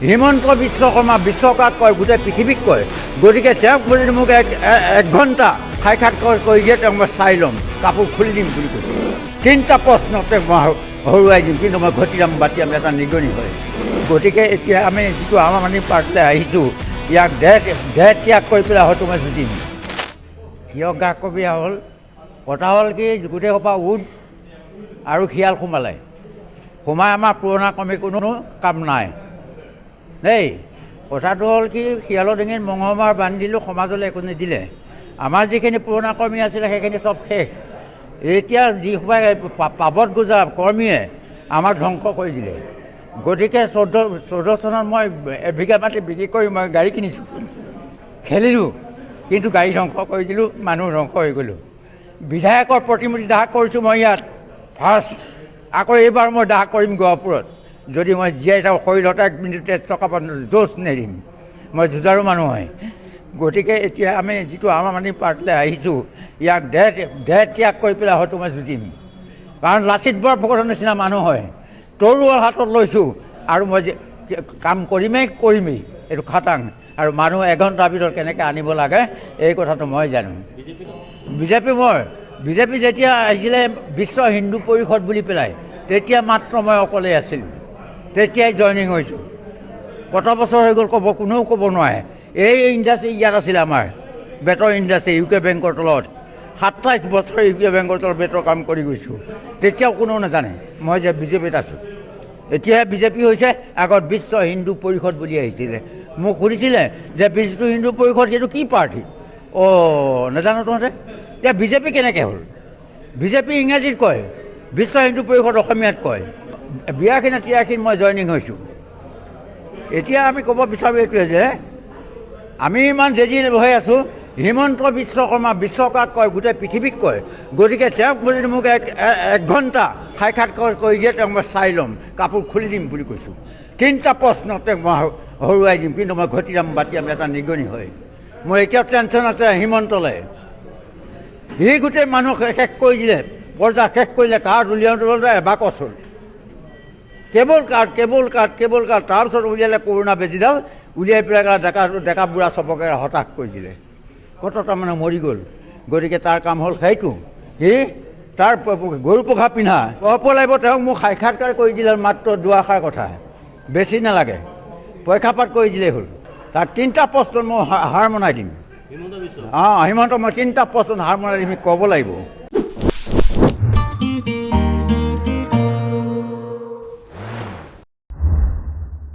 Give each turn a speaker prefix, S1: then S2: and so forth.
S1: হিমন্ত বিশ্ব শৰ্মা বিশ্বকাপ কয় গোটেই পৃথিৱীক কয় গতিকে তেওঁক যদি মোক এক ঘণ্টা সাক্ষাৎকাৰ কৰি দিয়ে তেওঁক মই চাই ল'ম কাপোৰ খুলি দিম বুলি কৈছোঁ তিনিটা প্ৰশ্নতে মই হৰুৱাই দিম কিন্তু মই ঘটিয়াম বাতিয়াম এটা নিগনি হয় গতিকে এতিয়া আমি যিটো আম আদমি পাৰ্টিলৈ আহিছোঁ ইয়াক দেহ ত্যাগ কৰি পেলাই হয়তো মই যুঁজিম কিয় গা কবীয়া হ'ল কথা হ'ল কি গোটেই সোপা উদ আৰু শিয়াল সোমালে সোমাই আমাৰ পুৰণা কৰ্মী কোনো কাম নাই দেই কথাটো হ'ল কি শিয়ালৰ ডিঙিত মঙহমাৰ বান্ধিলোঁ সমাজলৈ একো নিদিলে আমাৰ যিখিনি পুৰণা কৰ্মী আছিলে সেইখিনি চব শেষ এতিয়া যিসোপাই পাবত গোজা কৰ্মীয়ে আমাক ধ্বংস কৰি দিলে গতিকে 14 চনত মই এবিঘা মাটি বিক্ৰী কৰি মই গাড়ী কিনিছোঁ খেলিলোঁ কিন্তু গাড়ী ধ্বংস কৰি দিলোঁ মানুহ ধ্বংস হৈ গ'লোঁ বিধায়কৰ প্ৰতিমূৰ্তি দাহ কৰিছোঁ মই ইয়াত ফাৰ্ষ্ট আকৌ এইবাৰ মই দাহ কৰিম গহপুৰত যদি মই জীয়াই থাকোঁ শৰীৰতে 1 মিনিট টকা জোচ নেৰিম মই যুঁজাৰু মানুহ হয় গতিকে এতিয়া আমি যিটো আম আদমি পাৰ্টিলৈ আহিছোঁ ইয়াক দেহ ত্যাগ কৰি পেলাই হয়তো মই যুঁজিম কাৰণ লাচিত বৰফুকনৰ নিচিনা মানুহ হয় তৰুৱাল হাতত লৈছোঁ আৰু মই কাম কৰিমেই এইটো খাটাং আৰু মানুহ এঘণ্টাৰ ভিতৰত কেনেকৈ আনিব লাগে এই কথাটো মই জানো বিজেপি যেতিয়া আহিছিলে বিশ্ব হিন্দু পৰিষদ বুলি পেলাই তেতিয়া মাত্ৰ মই অকলে আছিলোঁ তেতিয়াই জইনিং হৈছোঁ কত বছৰ হৈ গ'ল কোনেও ক'ব নোৱাৰে এই ইণ্ডাষ্ট্ৰী ইয়াত আছিলে আমাৰ বেটৰ ইণ্ডাষ্ট্ৰী ইউকে বেংকৰ তলত 27 বছৰ ইউকে বেংকৰ তলত বেটৰ কাম কৰি গৈছোঁ তেতিয়াও কোনেও নাজানে মই যে বিজেপিত আছোঁ এতিয়াহে বিজেপি হৈছে আগত বিশ্ব হিন্দু পৰিষদ বুলি আহিছিলে মোক সুধিছিলে যে বিশ্ব হিন্দু পৰিষদ সেইটো কি পাৰ্টি নাজানো তহঁতে এতিয়া বিজেপি কেনেকৈ হ'ল বিজেপি ইংৰাজীত কয় বিশ্ব হিন্দু পৰিষদ অসমীয়াত কয় 82-83 মই জইনিং হৈছোঁ এতিয়া আমি ক'ব বিচাৰোঁ এইটোৱে যে আমি ইমান জেদিল হৈ আছোঁ হিমন্ত বিশ্ব শৰ্মা বিশ্বকাপ কয় গোটেই পৃথিৱীক কয় গতিকে তেওঁক যদি মোক এক ঘণ্টা সাক্ষাৎকাৰ কৰি দিয়ে তেওঁক মই চাই ল'ম কাপোৰ খুলি দিম বুলি কৈছোঁ তিনিটা প্ৰশ্নতে মই হৰুৱাই দিম কিন্তু মই ঘটিয়াম বাতিয়াম এটা নিগনি হয় মোৰ এতিয়াও টেনশ্যন আছে হিমন্তলৈ সি গোটেই মানুহ শেষ কৰি দিলে পৰ্যা শেষ কৰিলে কাৰ্ড উলিয়াওঁতে এবাকচ হ'ল কেবল কাৰ্ড তাৰপিছত উলিয়ালে কৰোণা বেজীডাল উলিয়াই পেলাই ডেকা বুঢ়া চবকে হতাশ কৰি দিলে কতটা মানে মৰি গ'ল গতিকে তাৰ কাম হ'ল সেইটো সি তাৰ গৰু পঘা পিন্ধা ক'ব লাগিব তেওঁক মোক সাক্ষাৎকাৰ কৰি দিলে মাত্ৰ দুআষাৰ কথা বেছি নালাগে পৰীক্ষা পাঠ কৰি দিলেই হ'ল তাক 3টা প্ৰশ্ন মই হাৰ মনাই দিম হিমন্ত মই 3টা প্ৰশ্ন হাৰ মনাই দিম ক'ব লাগিব